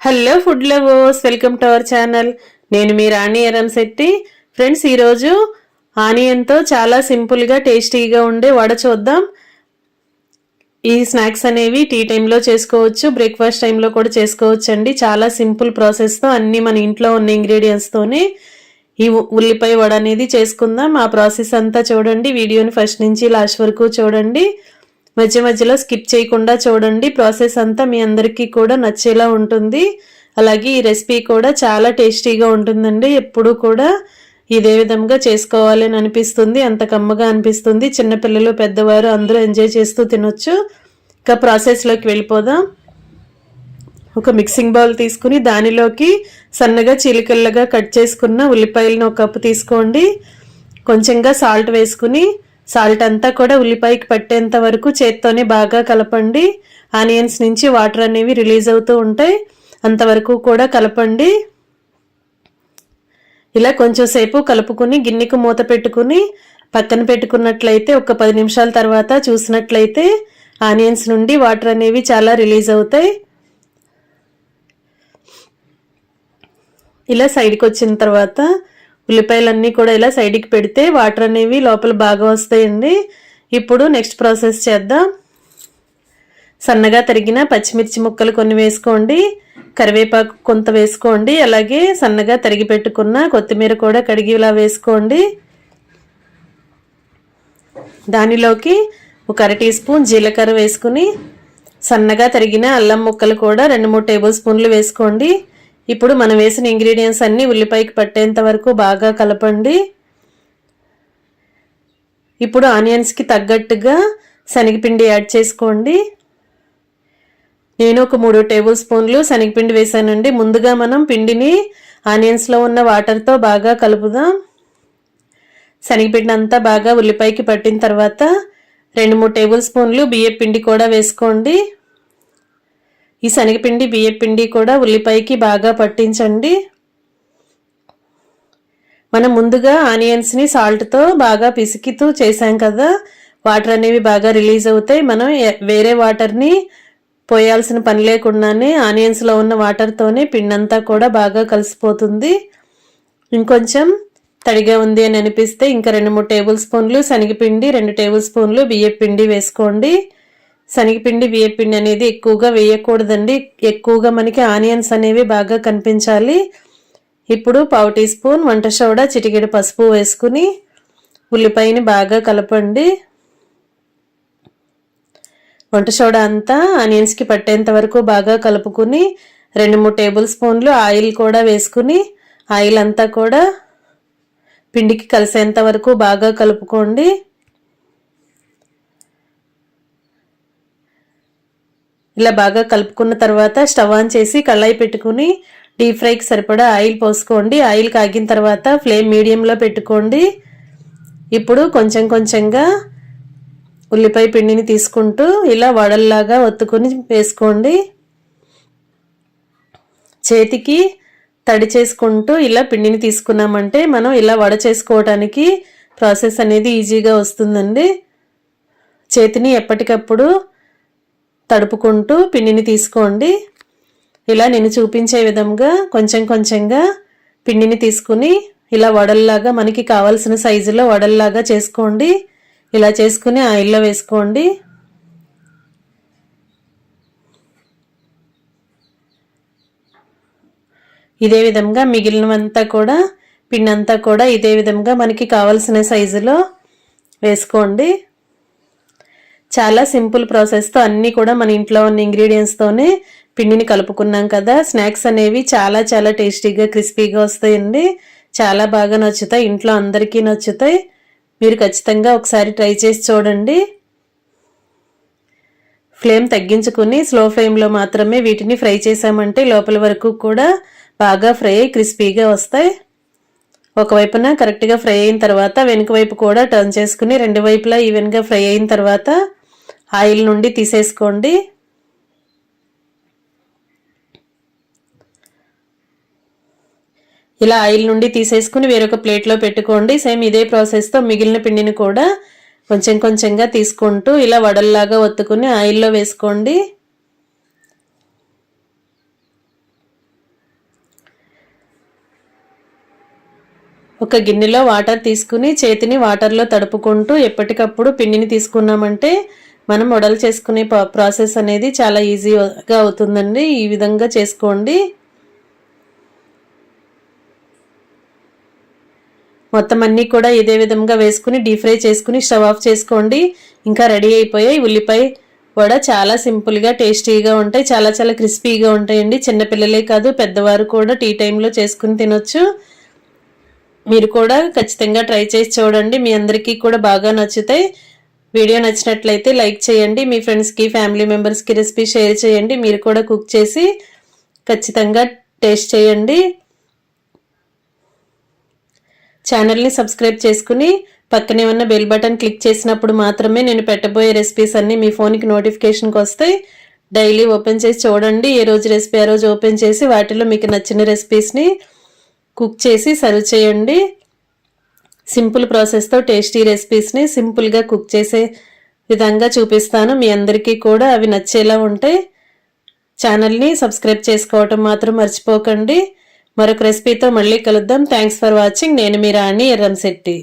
Hello food lovers, welcome to our channel. నేను మీ రాణి Eramsetti. Friends, ఈరోజు ఆనియన్తో చాలా సింపుల్గా టేస్టీగా ఉండే వడ చూద్దాం. ఈ స్నాక్స్ అనేవి టీ టైంలో చేసుకోవచ్చు, బ్రేక్ఫాస్ట్ టైంలో కూడా చేసుకోవచ్చు అండి. చాలా సింపుల్ ప్రాసెస్తో అన్నీ మన ఇంట్లో ఉన్న ఇంగ్రీడియంట్స్తోనే ఈ ఉల్లిపాయ వడ అనేది చేసుకుందాం. ఆ ప్రాసెస్ అంతా చూడండి. వీడియోని ఫస్ట్ నుంచి లాస్ట్ వరకు చూడండి. మధ్య మధ్యలో స్కిప్ చేయకుండా చూడండి. ప్రాసెస్ అంతా మీ అందరికీ కూడా నచ్చేలా ఉంటుంది. అలాగే ఈ రెసిపీ కూడా చాలా టేస్టీగా ఉంటుందండి. ఎప్పుడు కూడా ఇదే విధంగా చేసుకోవాలని అనిపిస్తుంది. అంత కమ్మగా అనిపిస్తుంది. చిన్నపిల్లలు, పెద్దవారు అందరూ ఎంజాయ్ చేస్తూ తినొచ్చు. ఇక ప్రాసెస్లోకి వెళ్ళిపోదాం. ఒక మిక్సింగ్ బౌల్ తీసుకుని దానిలోకి సన్నగా చీలికల్లగా కట్ చేసుకున్న ఉల్లిపాయలను ఒక కప్పు తీసుకోండి. కొంచెంగా సాల్ట్ వేసుకుని సాల్ట్ అంతా కూడా ఉల్లిపాయకి పట్టేంత వరకు చేత్తోనే బాగా కలపండి. ఆనియన్స్ నుంచి వాటర్ అనేవి రిలీజ్ అవుతూ ఉంటాయి, అంతవరకు కూడా కలపండి. ఇలా కొంచెం సేపు కలుపుకుని గిన్నెకు మూత పెట్టుకుని పక్కన పెట్టుకున్నట్లయితే ఒక 10 నిమిషాల తర్వాత చూసినట్లయితే ఆనియన్స్ నుండి వాటర్ అనేవి చాలా రిలీజ్ అవుతాయి. ఇలా సైడ్కి వచ్చిన తర్వాత ఉల్లిపాయలన్నీ కూడా ఇలా సైడ్కి పెడితే వాటర్ అనేవి లోపల బాగా వస్తాయండి. ఇప్పుడు నెక్స్ట్ ప్రాసెస్ చేద్దాం. సన్నగా తరిగిన పచ్చిమిర్చి ముక్కలు కొన్ని వేసుకోండి. కరివేపాకు కొంత వేసుకోండి. అలాగే సన్నగా తరిగి పెట్టుకున్న కొత్తిమీర కూడా కడిగి ఇలా వేసుకోండి. దానిలోకి ఒక 1/2 టీ స్పూన్ జీలకర్ర వేసుకుని సన్నగా తరిగిన అల్లం ముక్కలు కూడా 2-3 టేబుల్ స్పూన్లు వేసుకోండి. ఇప్పుడు మనం వేసిన ఇంగ్రీడియంట్స్ అన్నీ ఉల్లిపాయకి పట్టేంత వరకు బాగా కలపండి. ఇప్పుడు ఆనియన్స్కి తగ్గట్టుగా శనగపిండి యాడ్ చేసుకోండి. నేను ఒక 3 టేబుల్ స్పూన్లు శనగపిండి వేసానండి. ముందుగా మనం పిండిని ఆనియన్స్లో ఉన్న వాటర్తో బాగా కలుపుదాం. శనగపిండి అంతా బాగా ఉల్లిపాయకి పట్టిన తర్వాత 2-3 టేబుల్ స్పూన్లు బియ్యం పిండి కూడా వేసుకోండి. ఈ శనగపిండి బియ్యం పిండి కూడా ఉల్లిపాయకి బాగా పట్టించండి. మనం ముందుగా ఆనియన్స్ని సాల్ట్తో బాగా పిసికితూ చేసాం కదా, వాటర్ అనేవి బాగా రిలీజ్ అవుతాయి. మనం వేరే వాటర్ని పోయాల్సిన పని లేకుండానే ఆనియన్స్లో ఉన్న వాటర్తోనే పిండి అంతా కూడా బాగా కలిసిపోతుంది. ఇంకొంచెం తడిగా ఉంది అని అనిపిస్తే ఇంకా 2-3 టేబుల్ స్పూన్లు శనగపిండి, 2 టేబుల్ స్పూన్లు బియ్యం పిండి వేసుకోండి. శనగపిండి బియ్యం పిండి అనేది ఎక్కువగా వేయకూడదండి. ఎక్కువగా మనకి ఆనియన్స్ అనేవి బాగా కనిపించాలి. ఇప్పుడు 1/4 టీ స్పూన్ వంట సోడా, చిటికెడు పసుపు వేసుకుని ఉల్లిపాయని బాగా కలపండి. వంట సోడా అంతా ఆనియన్స్కి పట్టేంత వరకు బాగా కలుపుకుని 2-3 టేబుల్ స్పూన్లు ఆయిల్ కూడా వేసుకుని ఆయిల్ అంతా కూడా పిండికి కలిసేంత వరకు బాగా కలుపుకోండి. ఇలా బాగా కలుపుకున్న తర్వాత స్టవ్ ఆన్ చేసి కళాయి పెట్టుకుని డీప్ ఫ్రైకి సరిపడా ఆయిల్ పోసుకోండి. ఆయిల్ కాగిన తర్వాత ఫ్లేమ్ మీడియంలో పెట్టుకోండి. ఇప్పుడు కొంచెం కొంచెంగా ఉల్లిపాయ పిండిని తీసుకుంటూ ఇలా వడల్లాగా ఒత్తుకొని వేసుకోండి. చేతికి తడి చేసుకుంటూ ఇలా పిండిని తీసుకున్నామంటే మనం ఇలా వడ చేసుకోవడానికి ప్రాసెస్ అనేది ఈజీగా వస్తుందండి. చేతిని ఎప్పటికప్పుడు తడుపుకుంటూ పిండిని తీసుకోండి. ఇలా నేను చూపించే విధంగా కొంచెం కొంచెంగా పిండిని తీసుకుని ఇలా వడల్లాగా మనకి కావాల్సిన సైజులో వడల్లాగా చేసుకోండి. ఇలా చేసుకుని ఆయిల్లో వేసుకోండి. ఇదే విధంగా మిగిలినవంతా కూడా పిండి అంతా కూడా ఇదే విధంగా మనకి కావాల్సిన సైజులో వేసుకోండి. చాలా సింపుల్ ప్రాసెస్తో అన్నీ కూడా మన ఇంట్లో ఉన్న ఇంగ్రీడియంట్స్తోనే పిండిని కలుపుకున్నాం కదా. స్నాక్స్ అనేవి చాలా చాలా టేస్టీగా క్రిస్పీగా వస్తాయండి. చాలా బాగా నచ్చుతాయి, ఇంట్లో అందరికీ నచ్చుతాయి. మీరు ఖచ్చితంగా ఒకసారి ట్రై చేసి చూడండి. ఫ్లేమ్ తగ్గించుకుని స్లో ఫ్లేమ్లో మాత్రమే వీటిని ఫ్రై చేసామంటే లోపల వరకు కూడా బాగా ఫ్రై అయ్యి క్రిస్పీగా వస్తాయి. ఒకవైపున కరెక్ట్గా ఫ్రై అయిన తర్వాత వెనుక వైపు కూడా టర్న్ చేసుకుని 2 వైపులా ఈవెన్గా ఫ్రై అయిన తర్వాత ఆయిల్ నుండి తీసేసుకోండి. ఇలా ఆయిల్ నుండి తీసేసుకుని వేరొక ప్లేట్లో పెట్టుకోండి. సేమ్ ఇదే ప్రాసెస్తో మిగిలిన పిండిని కూడా కొంచెం కొంచెంగా తీసుకుంటూ ఇలా వడల్లాగా ఒత్తుకుని ఆయిల్లో వేసుకోండి. ఒక గిన్నెలో వాటర్ తీసుకుని చేతిని వాటర్లో తడుపుకుంటూ ఎప్పటికప్పుడు పిండిని తీసుకున్నామంటే మనం వడలు చేసుకునే ప్రాసెస్ అనేది చాలా ఈజీగా అవుతుందండి. ఈ విధంగా చేసుకోండి. మొత్తం అన్నీ కూడా ఇదే విధంగా వేసుకుని డీప్ ఫ్రై చేసుకుని స్టవ్ ఆఫ్ చేసుకోండి. ఇంకా రెడీ అయిపోయాయి ఉల్లిపాయ వడ. చాలా సింపుల్గా టేస్టీగా ఉంటాయి. చాలా చాలా క్రిస్పీగా ఉంటాయండి. చిన్నపిల్లలే కాదు పెద్దవారు కూడా టీ టైంలో చేసుకుని తినొచ్చు. మీరు కూడా ఖచ్చితంగా ట్రై చేసి చూడండి. మీ అందరికీ కూడా బాగా నచ్చుతాయి. వీడియో నచ్చినట్లయితే లైక్ చేయండి. మీ ఫ్రెండ్స్కి ఫ్యామిలీ మెంబర్స్కి రెసిపీ షేర్ చేయండి. మీరు కూడా కుక్ చేసి ఖచ్చితంగా టేస్ట్ చేయండి. ఛానల్ని సబ్స్క్రైబ్ చేసుకుని పక్కనే ఉన్న బెల్ బటన్ క్లిక్ చేసినప్పుడు మాత్రమే నేను పెట్టబోయే రెసిపీస్ అన్నీ మీ ఫోన్కి నోటిఫికేషన్కి వస్తాయి. డైలీ ఓపెన్ చేసి చూడండి. ఏ రోజు రెసిపీ ఆ రోజు ఓపెన్ చేసి వాటిలో మీకు నచ్చిన రెసిపీస్ని కుక్ చేసి సర్వ్ చేయండి. సింపుల్ ప్రాసెస్తో టేస్టీ రెసిపీస్ని సింపుల్గా కుక్ చేసే విధంగా చూపిస్తాను. మీ అందరికీ కూడా అవి నచ్చేలా ఉంటాయి. ఛానల్ని సబ్స్క్రైబ్ చేసుకోవటం మాత్రం మర్చిపోకండి. మరొక రెసిపీతో మళ్ళీ కలుద్దాం. Thanks for watching. నేను మీ రాణి ఎర్రంశెట్టి.